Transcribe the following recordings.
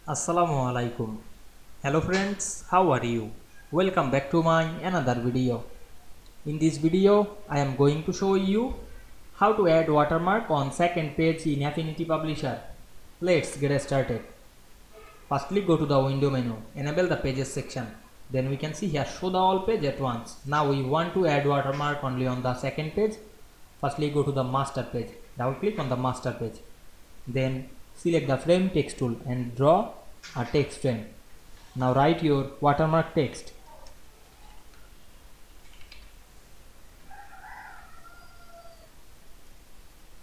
Assalamu Walaikum. Hello friends, how are you? Welcome back to my another video. In this video, I am going to show you how to add watermark on second page in Affinity Publisher. Let's get started. Firstly, go to the window menu, enable the pages section. Then we can see here show the all page at once. Now we want to add watermark only on the second page. Firstly, go to the master page. Double click on the master page. Then select the frame text tool and draw a text frame. Now write your watermark text.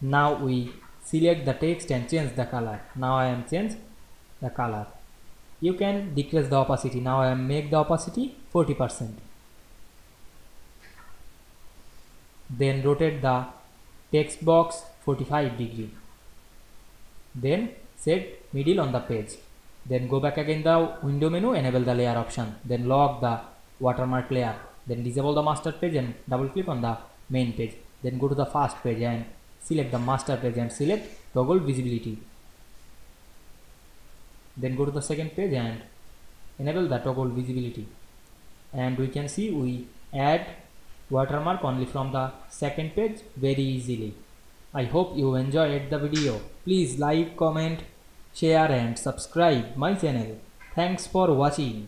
Now we select the text and change the color. Now I am change the color. You can decrease the opacity. Now I am make the opacity 40%. Then rotate the text box 45 degree. Then set middle on the page. Then go back again the window menu, enable the layer option. Then lock the watermark layer. Then disable the master page and double click on the main page. Then go to the first page and select the master page and select toggle visibility. Then go to the second page and enable the toggle visibility. And we can see we add watermark only from the second page very easily. I hope you enjoyed the video. Please like, comment, share and subscribe my channel. Thanks for watching.